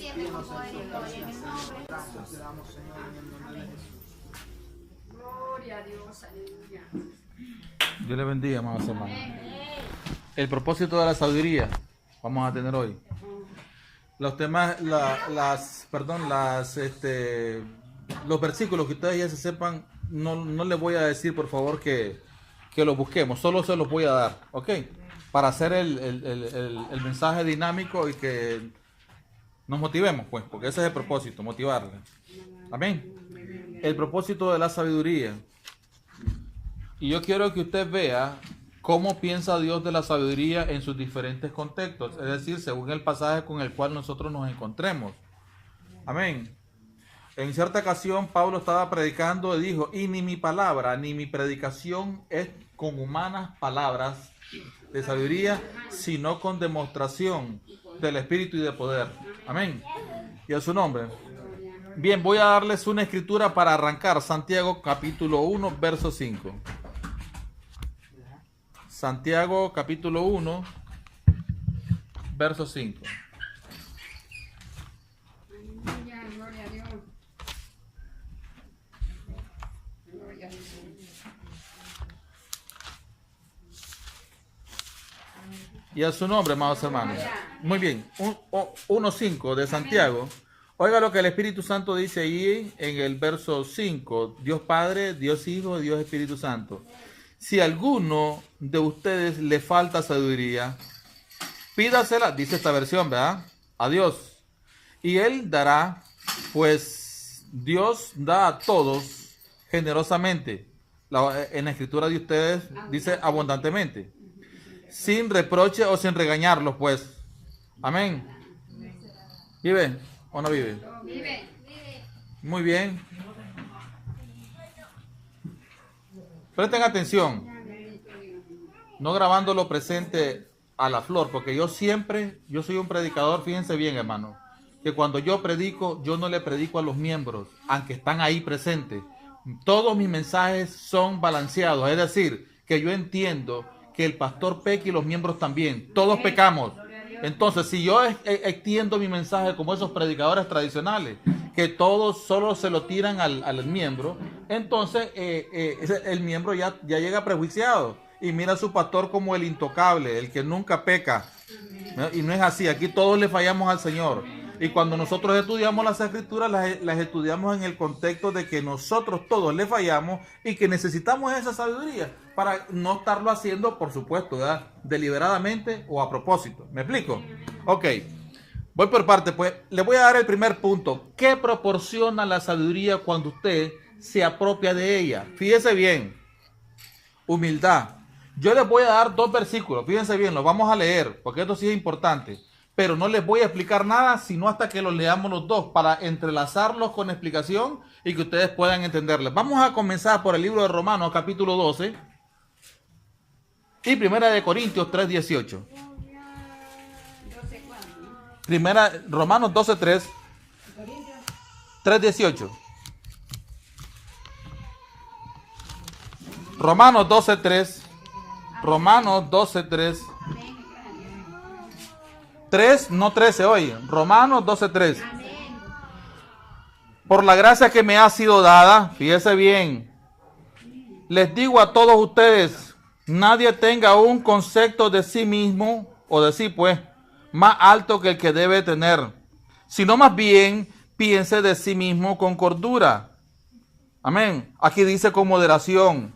siempre, con poder y gloria, en el nombre de Gracias te Jesús. damos, Señor, en el nombre de Jesús. Gloria a Dios, aleluya. Dios le bendiga, amados hermanos. El propósito de la sabiduría vamos a tener hoy. Los temas, los versículos que ustedes ya se sepan, no les voy a decir, por favor, que los busquemos, solo se los voy a dar, ¿ok? Para hacer el mensaje dinámico y que nos motivemos, pues, porque ese es el propósito, motivarle. Amén. El propósito de la sabiduría. Y yo quiero que usted vea cómo piensa Dios de la sabiduría en sus diferentes contextos, es decir, según el pasaje con el cual nosotros nos encontremos. Amén. En cierta ocasión Pablo estaba predicando y dijo, y ni mi palabra ni mi predicación es con humanas palabras de sabiduría, sino con demostración del Espíritu y de poder. Amén. Y a su nombre. Bien, voy a darles una escritura para arrancar. Santiago capítulo 1, verso 5. Santiago capítulo 1, verso 5. Aleluya, gloria a Dios. Gloria a Dios. Y a su nombre, amados hermanos. Muy bien, 1.5 de Santiago. Oiga lo que el Espíritu Santo dice ahí en el verso 5. Dios Padre, Dios Hijo y Dios Espíritu Santo. Si a alguno de ustedes le falta sabiduría, pídasela, dice esta versión, ¿verdad? A Dios. Y Él dará, pues Dios da a todos generosamente. En la escritura de ustedes dice abundantemente. Sin reproche o sin regañarlos, pues. Amén. ¿Vive o no vive? Vive. Muy bien. Presten atención. No grabando lo presente a la flor, porque yo soy un predicador, fíjense bien, hermano, que cuando yo predico, yo no le predico a los miembros, aunque están ahí presentes. Todos mis mensajes son balanceados, es decir, que yo entiendo que el pastor peca y los miembros también. Todos pecamos. Entonces, si yo extiendo mi mensaje como esos predicadores tradicionales, que todos solo se lo tiran al miembro, entonces el miembro ya llega prejuiciado y mira a su pastor como el intocable, el que nunca peca. ¿No? Y no es así, aquí todos le fallamos al Señor. Y cuando nosotros estudiamos las escrituras, las estudiamos en el contexto de que nosotros todos le fallamos y que necesitamos esa sabiduría para no estarlo haciendo, por supuesto, ¿verdad? Deliberadamente o a propósito. ¿Me explico? Ok, voy por parte, pues. Le voy a dar el primer punto. ¿Qué proporciona la sabiduría cuando usted se apropia de ella? Fíjese bien. Humildad. Yo les voy a dar dos versículos. Fíjense bien, los vamos a leer, porque esto sí es importante. Pero no les voy a explicar nada, sino hasta que los leamos los dos, para entrelazarlos con explicación y que ustedes puedan entenderles. Vamos a comenzar por el libro de Romanos, capítulo 12, y Primera de Corintios 3:18. Romanos 12:3, 3:18. Romanos 12:3, Romanos 12:3. 3, no 13 hoy. Romanos 12:3. Por la gracia que me ha sido dada, fíjese bien, les digo a todos ustedes, nadie tenga un concepto de sí mismo, o de sí pues, más alto que el que debe tener, sino más bien piense de sí mismo con cordura. Amén. Aquí dice con moderación,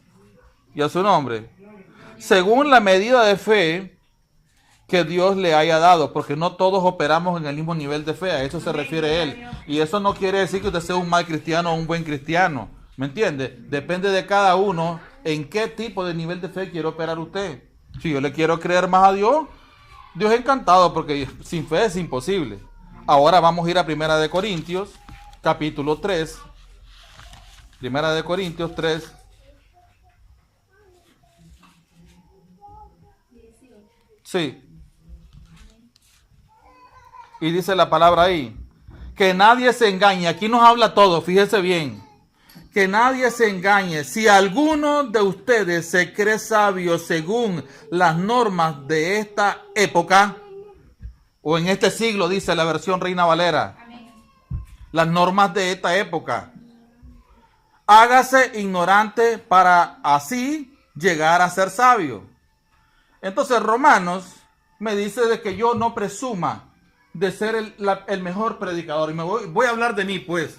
y a su nombre, según la medida de fe que Dios le haya dado, porque no todos operamos en el mismo nivel de fe, a eso se refiere él. Y eso no quiere decir que usted sea un mal cristiano o un buen cristiano, ¿me entiende? Depende de cada uno en qué tipo de nivel de fe quiere operar usted. Si yo le quiero creer más a Dios, Dios es encantado, porque sin fe es imposible. Ahora vamos a ir a Primera de Corintios, capítulo 3. Primera de Corintios 3. Sí. Y dice la palabra ahí, que nadie se engañe. Aquí nos habla todo, fíjese bien. Que nadie se engañe. Si alguno de ustedes se cree sabio según las normas de esta época, o en este siglo, dice la versión Reina Valera, Amén. las normas de esta época. Hágase ignorante para así llegar a ser sabio. Entonces Romanos me dice de que yo no presuma de ser el mejor predicador. Y voy a hablar de mí, pues.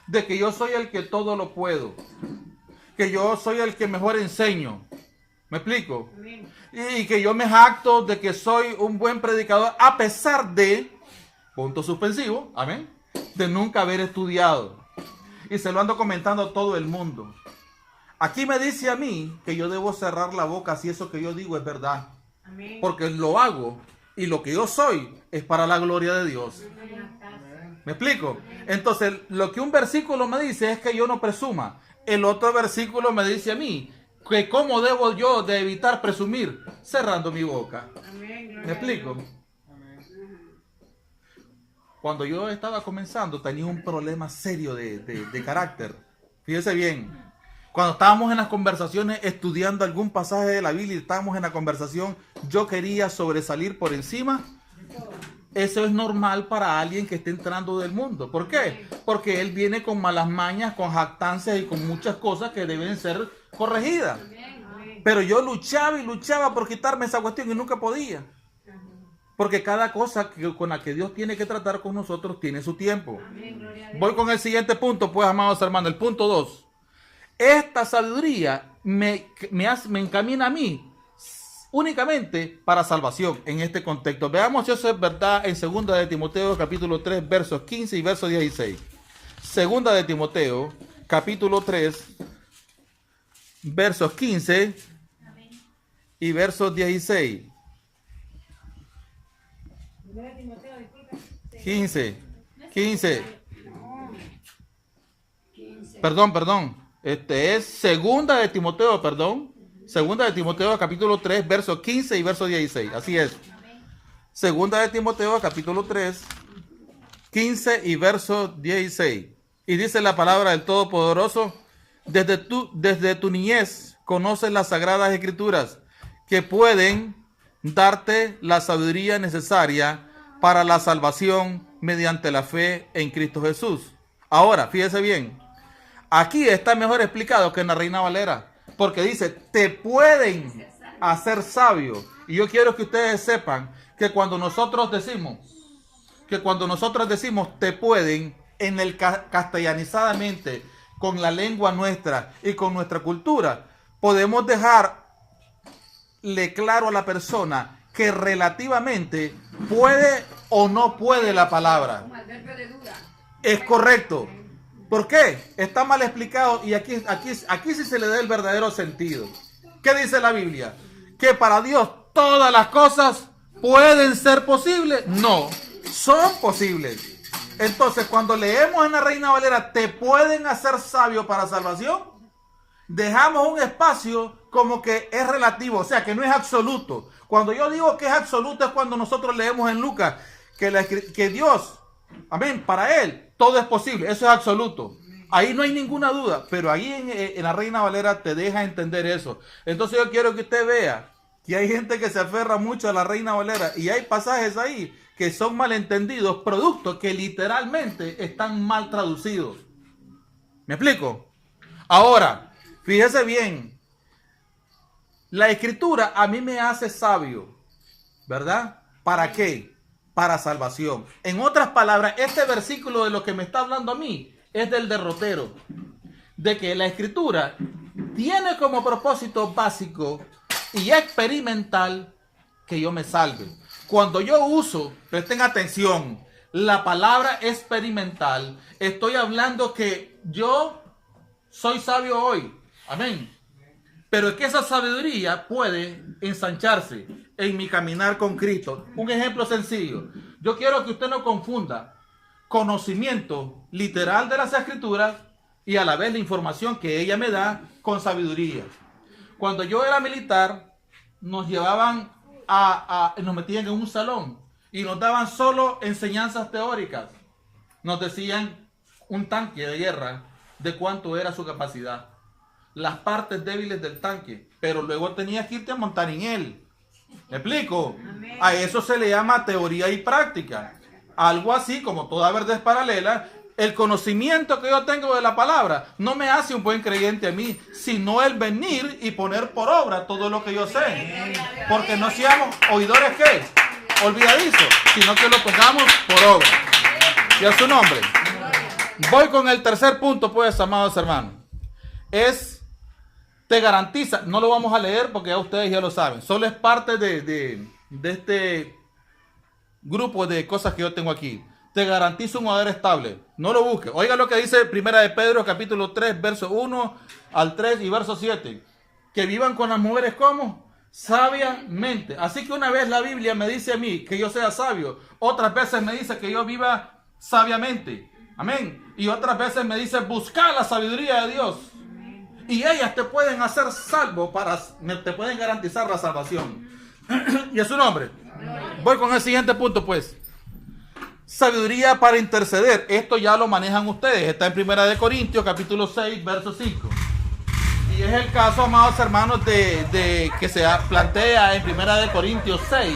De que yo soy el que todo lo puedo. Que yo soy el que mejor enseño. ¿Me explico? Amén. Y que yo me jacto de que soy un buen predicador a pesar de, punto suspensivo, amén, de nunca haber estudiado. Y se lo ando comentando a todo el mundo. Aquí me dice a mí que yo debo cerrar la boca si eso que yo digo es verdad. Amén. Porque lo hago y lo que yo soy es para la gloria de Dios. ¿Me explico? Entonces, lo que un versículo me dice es que yo no presuma. El otro versículo me dice a mí que cómo debo yo de evitar presumir, cerrando mi boca. Amén. ¿Me explico? Amén. Cuando yo estaba comenzando tenía un problema serio de carácter. Fíjese bien. Cuando estábamos en las conversaciones estudiando algún pasaje de la Biblia y estábamos en la conversación, yo quería sobresalir por encima. Eso es normal para alguien que esté entrando del mundo. ¿Por qué? Porque él viene con malas mañas, con jactancias y con muchas cosas que deben ser corregidas. Pero yo luchaba y luchaba por quitarme esa cuestión y nunca podía. Porque cada cosa con la que Dios tiene que tratar con nosotros tiene su tiempo. Voy con el siguiente punto, pues, amados hermanos, el punto 2. Esta sabiduría me encamina a mí únicamente para salvación en este contexto. Veamos si eso es verdad en 2 de Timoteo capítulo 3 versos 15 y verso 16. 2 de Timoteo capítulo 3 versos 15 y versos 16. 15. Perdón. Este es 2 de Timoteo, perdón. 2 de Timoteo capítulo 3 versos 15 y verso 16. Así es. 2 de Timoteo capítulo 3 15 y verso 16. Y dice la palabra del Todopoderoso: desde tu niñez conoces las sagradas escrituras que pueden darte la sabiduría necesaria para la salvación mediante la fe en Cristo Jesús. Ahora, fíjese bien. Aquí está mejor explicado que en la Reina Valera. Porque dice, te pueden hacer sabio. Y yo quiero que ustedes sepan que cuando nosotros decimos te pueden, en el castellanizadamente, con la lengua nuestra y con nuestra cultura, podemos dejarle claro a la persona que relativamente puede o no puede la palabra. Como adverbio de duda. Es correcto. ¿Por qué? Está mal explicado y aquí sí se le da el verdadero sentido. ¿Qué dice la Biblia? ¿Que para Dios todas las cosas pueden ser posibles? No, son posibles. Entonces, cuando leemos en la Reina Valera, ¿te pueden hacer sabio para salvación? Dejamos un espacio como que es relativo, o sea, que no es absoluto. Cuando yo digo que es absoluto es cuando nosotros leemos en Lucas que Dios, amén, para Él todo es posible, eso es absoluto. Ahí no hay ninguna duda, pero ahí en la Reina Valera te deja entender eso. Entonces yo quiero que usted vea que hay gente que se aferra mucho a la Reina Valera y hay pasajes ahí que son malentendidos, productos que literalmente están mal traducidos. ¿Me explico? Ahora, fíjese bien, la Escritura a mí me hace sabio, ¿verdad? ¿Para qué? Para salvación. En otras palabras, este versículo de lo que me está hablando a mí es del derrotero, de que la Escritura tiene como propósito básico y experimental que yo me salve. Cuando yo uso, presten atención, la palabra experimental, estoy hablando que yo soy sabio hoy, amén, pero es que esa sabiduría puede ensancharse en mi caminar con Cristo. Un ejemplo sencillo. Yo quiero que usted no confunda conocimiento literal de las Escrituras y a la vez la información que ella me da con sabiduría. Cuando yo era militar, nos llevaban nos metían en un salón y nos daban solo enseñanzas teóricas. Nos decían un tanque de guerra, de cuánto era su capacidad, las partes débiles del tanque, pero luego tenías que irte a montar en él. ¿Me explico? A eso se le llama teoría y práctica. Algo así como toda verdad es paralela. El conocimiento que yo tengo de la palabra no me hace un buen creyente a mí, sino el venir y poner por obra todo lo que yo sé. Porque no seamos oidores ¿qué? Olvidadizos, sino que lo pongamos por obra. Y a su nombre. Voy con el tercer punto, pues, amados hermanos. Te garantiza, no lo vamos a leer porque ya ustedes ya lo saben. Solo es parte de este grupo de cosas que yo tengo aquí. Te garantizo un hogar estable. No lo busques. Oiga lo que dice Primera de Pedro, capítulo 3, verso 1 al 3 y verso 7. Que vivan con las mujeres como sabiamente. Así que una vez la Biblia me dice a mí que yo sea sabio. Otras veces me dice que yo viva sabiamente. Amén. Y otras veces me dice buscar la sabiduría de Dios. Y ellas te pueden hacer salvo, te pueden garantizar la salvación. Y a su nombre. Voy con el siguiente punto, pues. Sabiduría para interceder. Esto ya lo manejan ustedes. Está en Primera de Corintios, capítulo 6, verso 5. Y es el caso, amados hermanos, de que se plantea en Primera de Corintios 6,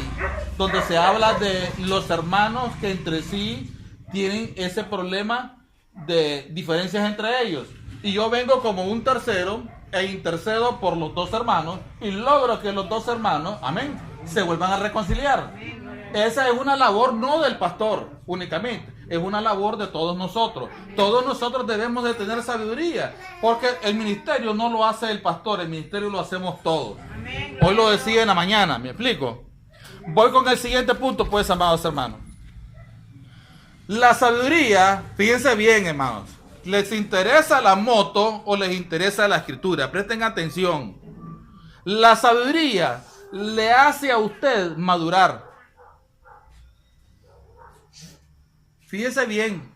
donde se habla de los hermanos que entre sí tienen ese problema de diferencias entre ellos. Y yo vengo como un tercero e intercedo por los dos hermanos y logro que los dos hermanos, amén, se vuelvan a reconciliar. Esa es una labor no del pastor únicamente, es una labor de todos nosotros. Todos nosotros debemos de tener sabiduría, porque el ministerio no lo hace el pastor, el ministerio lo hacemos todos. Hoy lo decía en la mañana, ¿me explico? Voy con el siguiente punto, pues, amados hermanos. La sabiduría, fíjense bien, hermanos, ¿les interesa la moto o les interesa la escritura? Presten atención. La sabiduría le hace a usted madurar. Fíjese bien,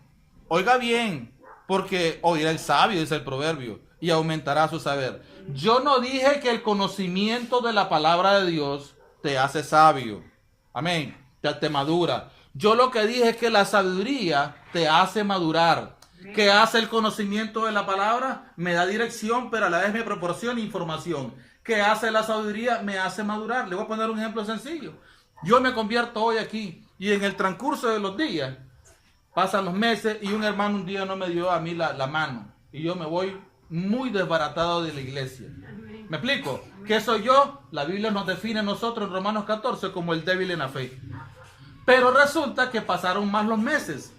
oiga bien, porque oirá el sabio, dice el proverbio, y aumentará su saber. Yo no dije que el conocimiento de la palabra de Dios te hace sabio. Amén, te madura. Yo lo que dije es que la sabiduría te hace madurar. ¿Qué hace el conocimiento de la palabra? Me da dirección, pero a la vez me proporciona información. ¿Qué hace la sabiduría? Me hace madurar. Le voy a poner un ejemplo sencillo. Yo me convierto hoy aquí y en el transcurso de los días, pasan los meses y un hermano un día no me dio a mí la mano. Y yo me voy muy desbaratado de la iglesia. ¿Me explico? ¿Qué soy yo? La Biblia nos define a nosotros en Romanos 14 como el débil en la fe. Pero resulta que pasaron más los meses.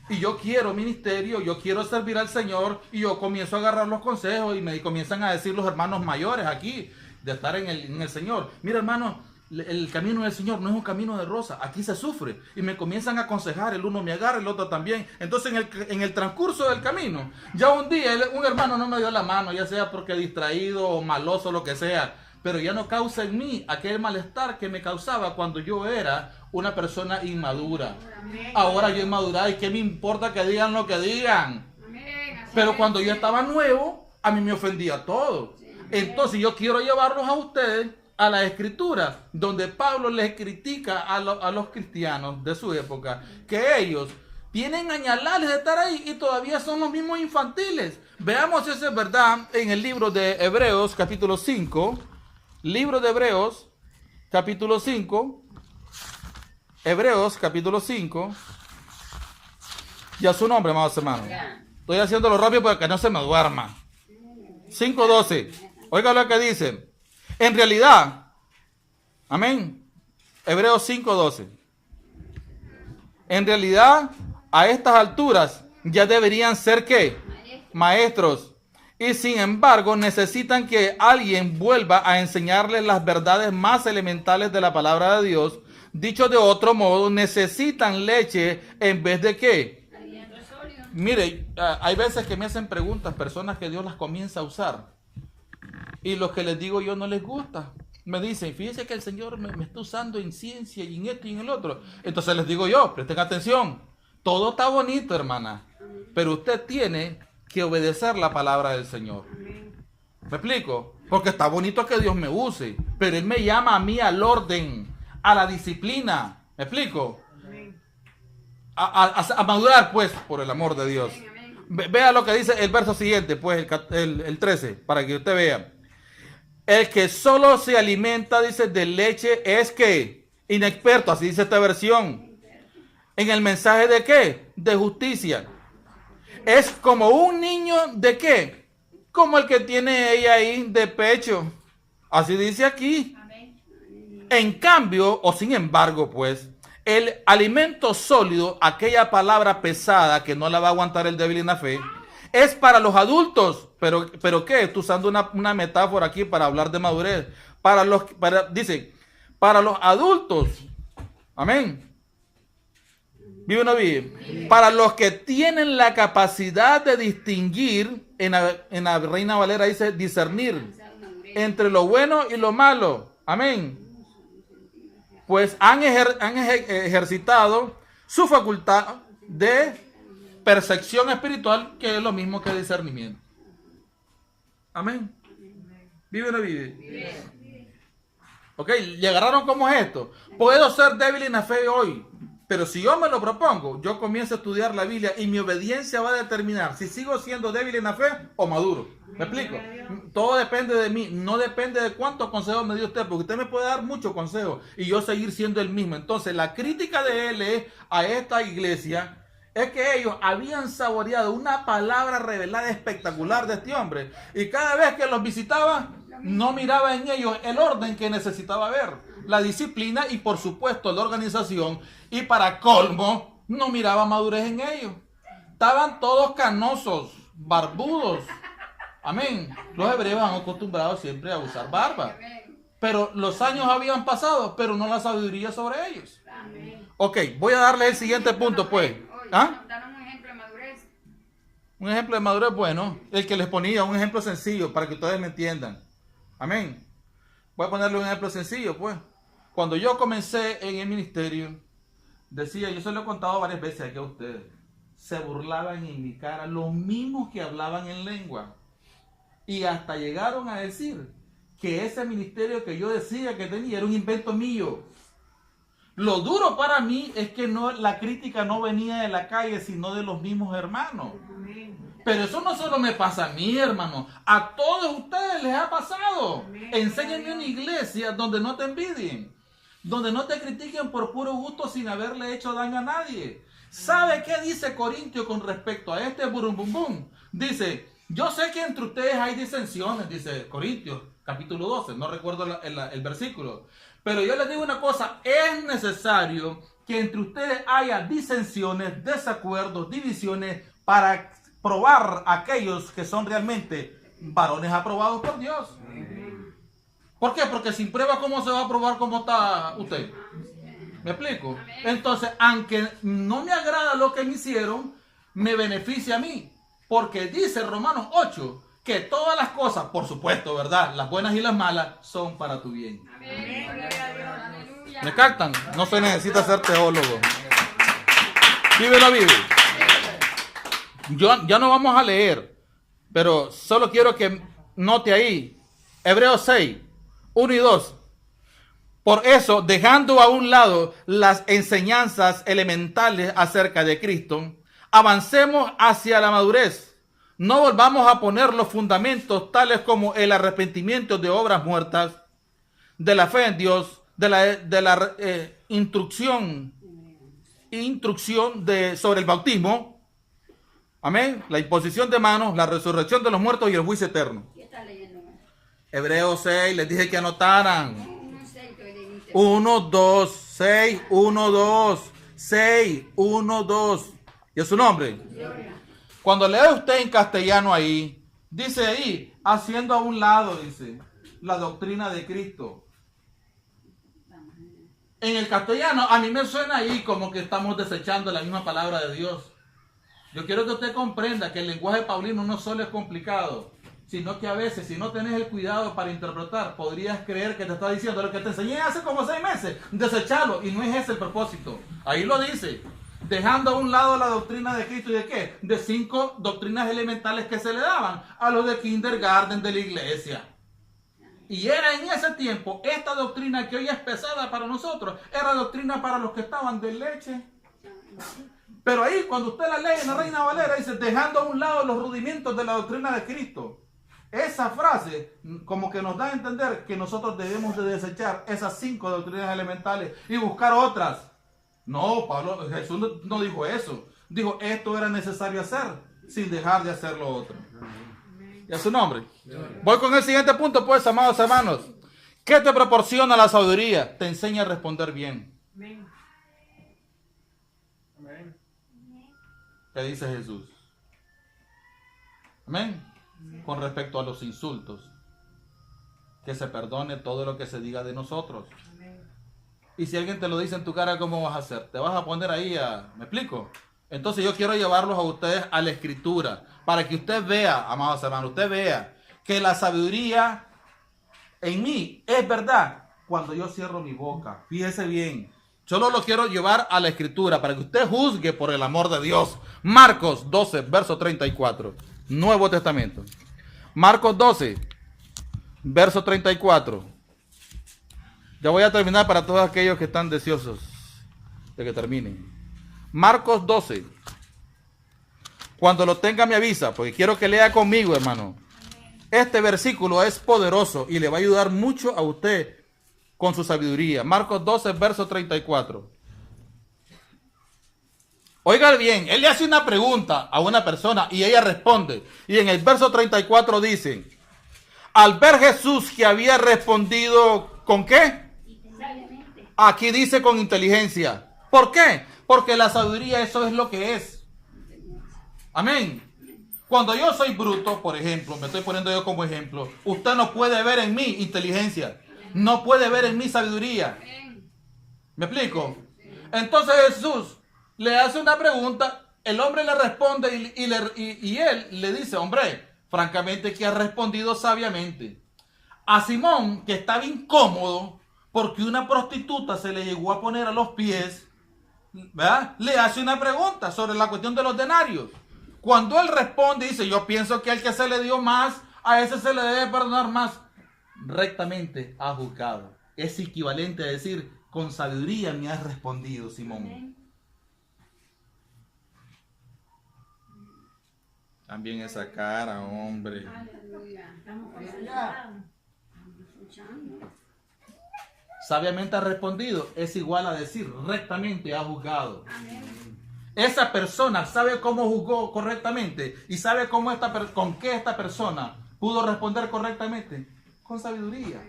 Y yo quiero ministerio, yo quiero servir al Señor. Y yo comienzo a agarrar los consejos y me comienzan a decir los hermanos mayores aquí, de estar en el Señor. Mira, hermano, el camino del Señor no es un camino de rosa, aquí se sufre. Y me comienzan a aconsejar, el uno me agarra, el otro también. Entonces en el transcurso del camino, ya un día un hermano no me dio la mano, ya sea porque distraído o maloso, lo que sea, pero ya no causa en mí aquel malestar que me causaba cuando yo era una persona inmadura. Ahora yo he madurado y qué me importa que digan lo que digan. Pero cuando yo estaba nuevo, a mí me ofendía todo. Entonces yo quiero llevarlos a ustedes a la escritura, donde Pablo les critica a los cristianos de su época, que ellos tienen añalales de estar ahí y todavía son los mismos infantiles. Veamos si eso es verdad en el libro de Hebreos, capítulo 5. Libro de Hebreos, capítulo 5. Hebreos, capítulo 5. Y a su nombre, amados hermanos. Estoy haciéndolo rápido para que no se me duerma. 5:12. Oiga lo que dice. En realidad, amén. Hebreos 5:12. En realidad, a estas alturas ya deberían ser ¿qué? Maestros. Y sin embargo, necesitan que alguien vuelva a enseñarles las verdades más elementales de la palabra de Dios. Dicho de otro modo, necesitan leche en vez de ¿qué? Mire, hay veces que me hacen preguntas personas que Dios las comienza a usar. Y los que les digo yo no les gusta. Me dicen, fíjense que el Señor me está usando en ciencia y en esto y en el otro. Entonces les digo yo, presten atención. Todo está bonito, hermana. Pero usted tiene que obedecer la palabra del Señor. ¿Me explico? Porque está bonito que Dios me use. Pero Él me llama a mí al orden, a la disciplina. ¿Me explico? A madurar, pues, por el amor de Dios. Vea lo que dice el verso siguiente, pues, el 13, para que usted vea. El que solo se alimenta, dice, de leche es que inexperto, así dice esta versión. En el mensaje de qué? De justicia. Es como un niño de qué? Como el que tiene ella ahí de pecho. Así dice aquí. En cambio, o sin embargo, pues, el alimento sólido, aquella palabra pesada que no la va a aguantar el débil en la fe, es para los adultos. ¿Pero qué? Estoy usando una metáfora aquí para hablar de madurez. Dice, para los adultos. Amén. ¿Vive o no vive? Para los que tienen la capacidad de distinguir, en la Reina Valera dice discernir entre lo bueno y lo malo. Amén. Pues han ejercitado su facultad de percepción espiritual, que es lo mismo que discernimiento. Amén. ¿Vive o no vive? Ok, ¿le agarraron cómo es esto? Puedo ser débil en la fe hoy, pero si yo me lo propongo, yo comienzo a estudiar la Biblia y mi obediencia va a determinar si sigo siendo débil en la fe o maduro. ¿Me explico? Todo depende de mí, no depende de cuántos consejos me dio usted, porque usted me puede dar muchos consejos y yo seguir siendo el mismo. Entonces, la crítica de él es a esta iglesia es que ellos habían saboreado una palabra revelada espectacular de este hombre y cada vez que los visitaba, no miraba en ellos el orden que necesitaba ver, la disciplina y por supuesto la organización, y para colmo, no miraba madurez en ellos. Estaban todos canosos, barbudos. Amén. Los hebreos han acostumbrado siempre a usar barba. Pero los años habían pasado, pero no la sabiduría sobre ellos. Ok, voy a darle el siguiente punto, pues. ¿Ah? Danos un ejemplo de madurez. Un ejemplo de madurez, bueno, el que les ponía un ejemplo sencillo para que ustedes me entiendan. Amén. Voy a ponerle un ejemplo sencillo, pues. Cuando yo comencé en el ministerio, decía, yo se lo he contado varias veces aquí a ustedes, se burlaban en mi cara los mismos que hablaban en lengua. Y hasta llegaron a decir que ese ministerio que yo decía que tenía era un invento mío. Lo duro para mí es que la crítica no venía de la calle, sino de los mismos hermanos. Pero eso no solo me pasa a mí, hermano. A todos ustedes les ha pasado. Enséñenme una iglesia donde no te envidien, donde no te critiquen por puro gusto sin haberle hecho daño a nadie. ¿Sabe qué dice Corintio con respecto a este burum? Dice, yo sé que entre ustedes hay disensiones, dice Corintios, capítulo 12, no recuerdo el versículo. Pero yo les digo una cosa, es necesario que entre ustedes haya disensiones, desacuerdos, divisiones, para probar a aquellos que son realmente varones aprobados por Dios. ¿Por qué? Porque sin prueba, ¿cómo se va a probar cómo está usted? ¿Me explico? Entonces, aunque no me agrada lo que me hicieron, me beneficia a mí. Porque dice Romanos 8 que todas las cosas, por supuesto, ¿verdad? Las buenas y las malas son para tu bien. ¿Me captan? No se necesita ser teólogo. ¿Vive o no vive? Ya no vamos a leer, pero solo quiero que note ahí. Hebreos 6, 1 y 2. Por eso, dejando a un lado las enseñanzas elementales acerca de Cristo, avancemos hacia la madurez. No volvamos a poner los fundamentos tales como el arrepentimiento de obras muertas, de la fe en Dios, de la instrucción sobre el bautismo, amén, la imposición de manos, la resurrección de los muertos y el juicio eterno. ¿Qué está leyendo? Hebreos 6, les dije que anotaran. 1, 2, 6, 1, 2, 6, 1, 2. ¿Y es su nombre? Cuando lee usted en castellano ahí, dice ahí, haciendo a un lado, dice, la doctrina de Cristo. En el castellano, a mí me suena ahí como que estamos desechando la misma palabra de Dios. Yo quiero que usted comprenda que el lenguaje paulino no solo es complicado, sino que a veces, si no tenés el cuidado para interpretar, podrías creer que te está diciendo lo que te enseñé hace como 6 meses, desecharlo, y no es ese el propósito. Ahí lo dice. Dejando a un lado la doctrina de Cristo, ¿y de qué? De 5 doctrinas elementales que se le daban a los de kindergarten de la iglesia. Y era en ese tiempo, esta doctrina que hoy es pesada para nosotros, era doctrina para los que estaban de leche. Pero ahí, cuando usted la lee en la Reina Valera, dice, dejando a un lado los rudimentos de la doctrina de Cristo. esa frase como que nos da a entender que nosotros debemos de desechar esas 5 doctrinas elementales y buscar otras. No, Jesús no dijo eso. Dijo, esto era necesario hacer sin dejar de hacer lo otro. ¿Y a su nombre? Voy con el siguiente punto, pues, amados hermanos. ¿Qué te proporciona la sabiduría? Te enseña a responder bien. ¿Qué dice Jesús? Amén. Con respecto a los insultos, que se perdone todo lo que se diga de nosotros. Y si alguien te lo dice en tu cara, ¿cómo vas a hacer? ¿Te vas a poner ahí a... ¿Me explico? Entonces yo quiero llevarlos a ustedes a la Escritura, para que usted vea, amados hermanos, usted vea que la sabiduría en mí es verdad cuando yo cierro mi boca. Fíjese bien. Solo lo quiero llevar a la Escritura para que usted juzgue por el amor de Dios. Marcos 12, verso 34. Nuevo Testamento. Marcos 12, verso 34. Ya voy a terminar para todos aquellos que están deseosos de que terminen. Marcos 12. Cuando lo tenga me avisa, porque quiero que lea conmigo, hermano. Este versículo es poderoso y le va a ayudar mucho a usted con su sabiduría. Marcos 12, verso 34. Oiga bien, él le hace una pregunta a una persona y ella responde. Y en el verso 34 dice, al ver Jesús que había respondido, ¿con qué? Aquí dice con inteligencia. ¿Por qué? Porque la sabiduría eso es lo que es. Amén. Cuando yo soy bruto, por ejemplo, me estoy poniendo yo como ejemplo, usted no puede ver en mí inteligencia. No puede ver en mí sabiduría. ¿Me explico? Entonces Jesús le hace una pregunta, el hombre le responde y él le dice, hombre, francamente que ha respondido sabiamente. A Simón, que estaba incómodo porque una prostituta se le llegó a poner a los pies, ¿verdad? Le hace una pregunta sobre la cuestión de los denarios. Cuando él responde, dice, yo pienso que al que se le dio más, a ese se le debe perdonar más. Rectamente ha juzgado. Es equivalente a decir, con sabiduría me has respondido, Simón. También esa cara, hombre. Sabiamente ha respondido es igual a decir, rectamente ha juzgado. Esa persona sabe cómo juzgó correctamente y sabe cómo con qué esta persona pudo responder correctamente. Con sabiduría.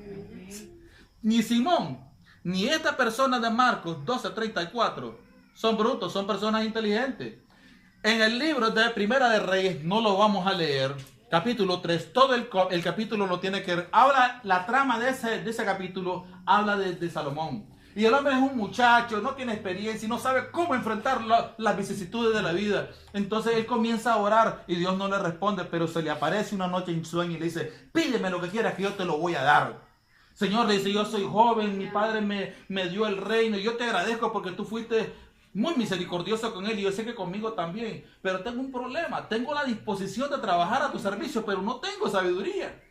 Ni Simón, ni esta persona de Marcos 12:34 son brutos, son personas inteligentes. En el libro de Primera de Reyes, no lo vamos a leer, capítulo 3, todo el capítulo lo tiene que... Habla, la trama de ese capítulo habla de Salomón. Y el hombre es un muchacho, no tiene experiencia y no sabe cómo enfrentar las vicisitudes de la vida. Entonces él comienza a orar y Dios no le responde, pero se le aparece una noche en sueño y le dice, pídeme lo que quieras que yo te lo voy a dar. Señor, le dice, yo soy joven, mi padre me dio el reino y yo te agradezco porque tú fuiste muy misericordioso con él y yo sé que conmigo también. Pero tengo un problema, tengo la disposición de trabajar a tu servicio, pero no tengo sabiduría.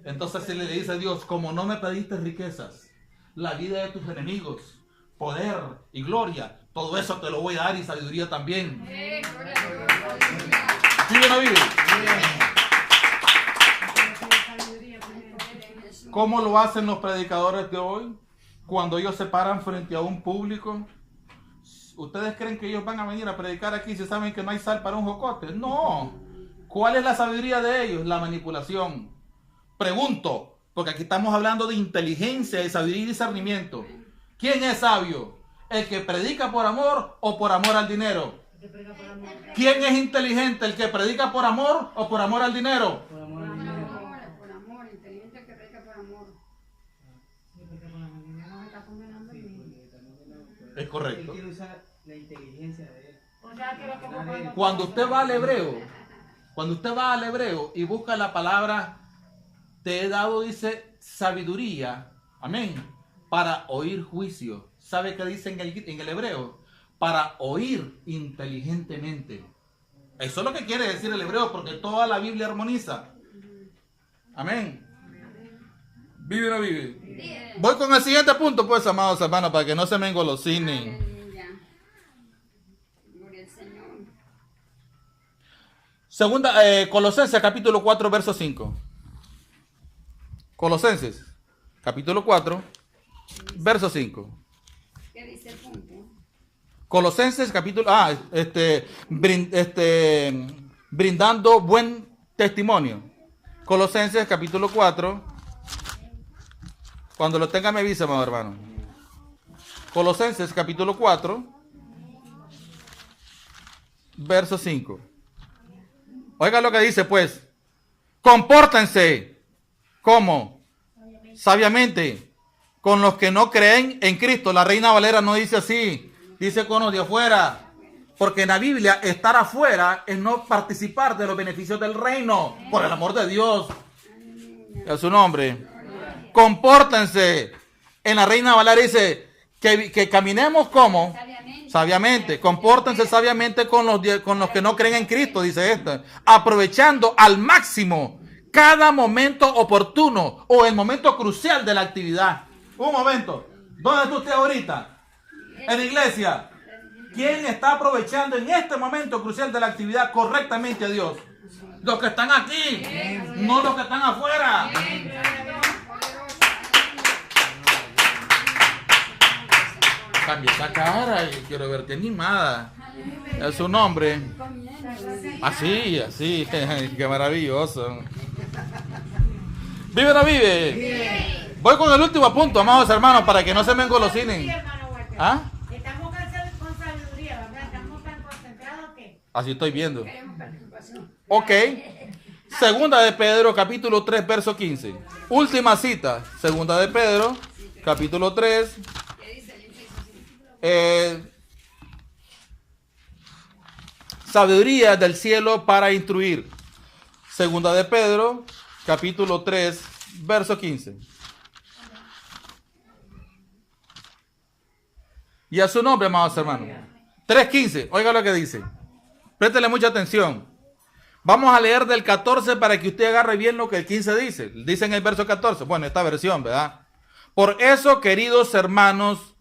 Entonces él le dice a Dios, como no me pediste riquezas, la vida de tus enemigos, poder y gloria, todo eso te lo voy a dar y sabiduría también. ¿Vive o no vive? ¿Cómo lo hacen los predicadores de hoy? Cuando ellos se paran frente a un público, ¿ustedes creen que ellos van a venir a predicar aquí si saben que no hay sal para un jocote? No. ¿Cuál es la sabiduría de ellos? La manipulación. Pregunto, porque aquí estamos hablando de inteligencia, de sabiduría y discernimiento. ¿Quién es sabio? ¿El que predica por amor o por amor al dinero? ¿Quién es inteligente? ¿El que predica por amor o por amor al dinero? Por amor, inteligente que predica por amor. Es correcto. Él quiere usar la inteligencia de él. Cuando usted va al hebreo y busca la palabra, te he dado, dice, sabiduría, amén, para oír juicio. ¿Sabe qué dice en el hebreo? Para oír inteligentemente. Eso es lo que quiere decir el hebreo, porque toda la Biblia armoniza. Amén. ¿Vive o no vive? Voy con el siguiente punto, pues, amados hermanos, para que no se me engolosinen. Colosenses capítulo 4, verso 5. Colosenses capítulo 4, verso 5. ¿Qué dice el punto? Colosenses capítulo, brindando buen testimonio. Colosenses capítulo 4. Cuando lo tenga me avisa, amado hermano. Colosenses capítulo 4, verso 5. Oiga lo que dice pues. Compórtense como sabiamente con los que no creen en Cristo. La Reina Valera no dice así, dice con los de afuera. Porque en la Biblia estar afuera es no participar de los beneficios del reino. Por el amor de Dios. A su nombre. Compórtense. En la Reina Valera dice que caminemos como sabiamente. Compórtense sabiamente con los que no creen en Cristo, dice esto. Aprovechando al máximo cada momento oportuno o el momento crucial de la actividad. Un momento. ¿Dónde está usted ahorita? En la iglesia. ¿Quién está aprovechando en este momento crucial de la actividad correctamente a Dios? Los que están aquí, no los que están afuera. Cambia esa cara y quiero verte animada. Es su nombre. Así, así. Qué maravilloso. ¿Vive o no vive? Voy con el último punto, amados hermanos, para que no se me engolosinen. ¿Ah? Estamos con sabiduría, ¿verdad? Estamos tan concentrados que... Así estoy viendo. Ok. Segunda de Pedro, capítulo 3, verso 15. Última cita. Segunda de Pedro, capítulo 3. Sabiduría del cielo para instruir. Segunda de Pedro, capítulo 3, verso 15. Y a su nombre, amados hermanos. 3:15. Oiga lo que dice. Préstele mucha atención. Vamos a leer del 14 para que usted agarre bien lo que el 15 dice. Dice en el verso 14. Bueno, esta versión, ¿verdad? Por eso, queridos hermanos,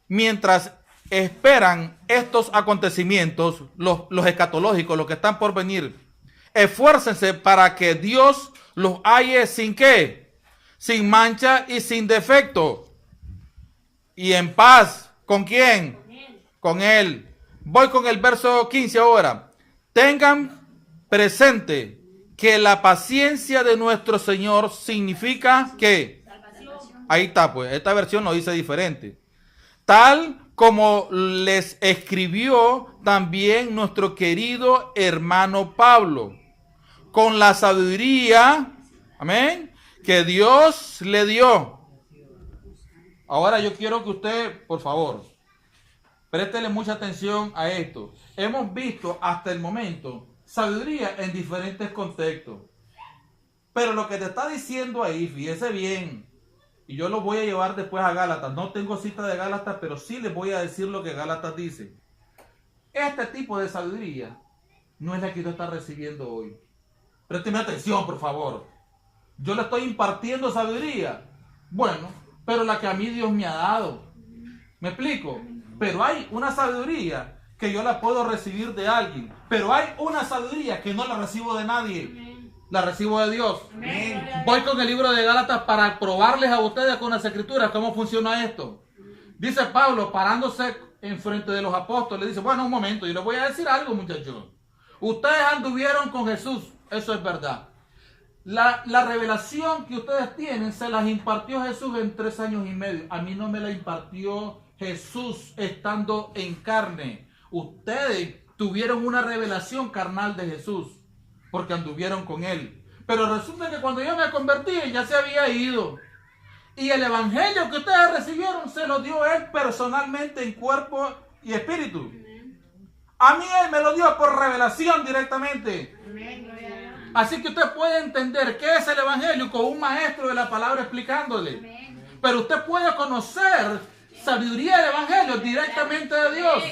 mientras esperan estos acontecimientos, los escatológicos, los que están por venir, esfuércense para que Dios los halle sin qué, sin mancha y sin defecto, y en paz. ¿Con quién? Con Él. Voy con el verso 15 ahora. Tengan presente que la paciencia de nuestro Señor significa que, ahí está, pues, esta versión lo dice diferente. Tal como les escribió también nuestro querido hermano Pablo, con la sabiduría, amén, que Dios le dio. Ahora yo quiero que usted, por favor, préstele mucha atención a esto. Hemos visto hasta el momento sabiduría en diferentes contextos. Pero lo que te está diciendo ahí, fíjese bien, y yo lo voy a llevar después a Gálatas. No tengo cita de Gálatas, pero sí les voy a decir lo que Gálatas dice. Este tipo de sabiduría no es la que usted está recibiendo hoy. Présteme atención, por favor. Yo le estoy impartiendo sabiduría. Bueno, pero la que a mí Dios me ha dado. ¿Me explico? Pero hay una sabiduría que yo la puedo recibir de alguien. Pero hay una sabiduría que no la recibo de nadie. La recibo de Dios. Voy con el libro de Gálatas para probarles a ustedes con las escrituras cómo funciona esto. Dice Pablo, parándose enfrente de los apóstoles, dice, bueno, un momento, yo les voy a decir algo, muchachos. Ustedes anduvieron con Jesús, eso es verdad. La revelación que ustedes tienen se las impartió Jesús en 3 años y medio. A mí no me la impartió Jesús estando en carne. Ustedes tuvieron una revelación carnal de Jesús porque anduvieron con Él. Pero resulta que cuando yo me convertí, ya se había ido. Y el evangelio que ustedes recibieron se lo dio Él personalmente en cuerpo y espíritu. A mí Él me lo dio por revelación directamente. Así que usted puede entender qué es el evangelio con un maestro de la palabra explicándole. Pero usted puede conocer sabiduría del evangelio directamente de Dios.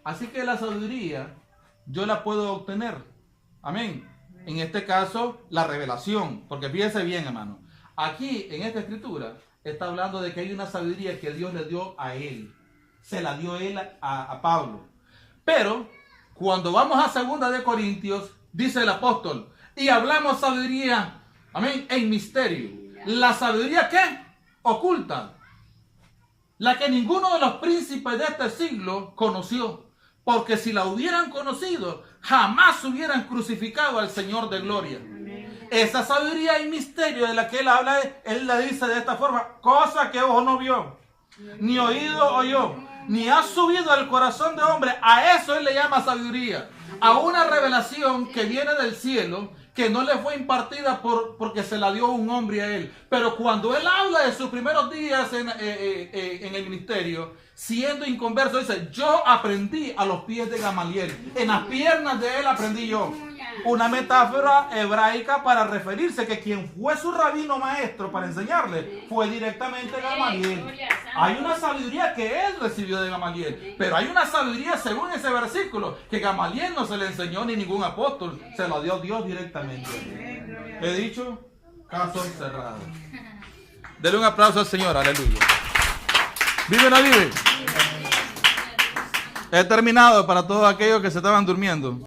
Así que la sabiduría yo la puedo obtener. Amén. En este caso, la revelación. Porque fíjese bien, hermano. Aquí, en esta escritura, está hablando de que hay una sabiduría que Dios le dio a él. Se la dio él a Pablo. Pero cuando vamos a 2 de Corintios, dice el apóstol, y hablamos sabiduría, amén, en misterio. La sabiduría ¿qué? Oculta. La que ninguno de los príncipes de este siglo conoció. Porque si la hubieran conocido, jamás hubieran crucificado al Señor de gloria. Esa sabiduría y misterio de la que él habla, él la dice de esta forma, cosa que ojo no vio, ni oído oyó, ni ha subido al corazón de hombre. A eso él le llama sabiduría. A una revelación que viene del cielo, que no le fue impartida porque se la dio un hombre a él. Pero cuando él habla de sus primeros días en el ministerio, siendo inconverso, dice, yo aprendí a los pies de Gamaliel. En las piernas de él aprendí yo. Una metáfora hebraica para referirse que quien fue su rabino maestro para enseñarle fue directamente Gamaliel. Hay una sabiduría que él recibió de Gamaliel, pero hay una sabiduría según ese versículo que Gamaliel no se le enseñó ni ningún apóstol, se lo dio Dios directamente. He dicho, caso cerrado. Dele un aplauso al Señor, aleluya. ¿Vive o no vive? He terminado para todos aquellos que se estaban durmiendo.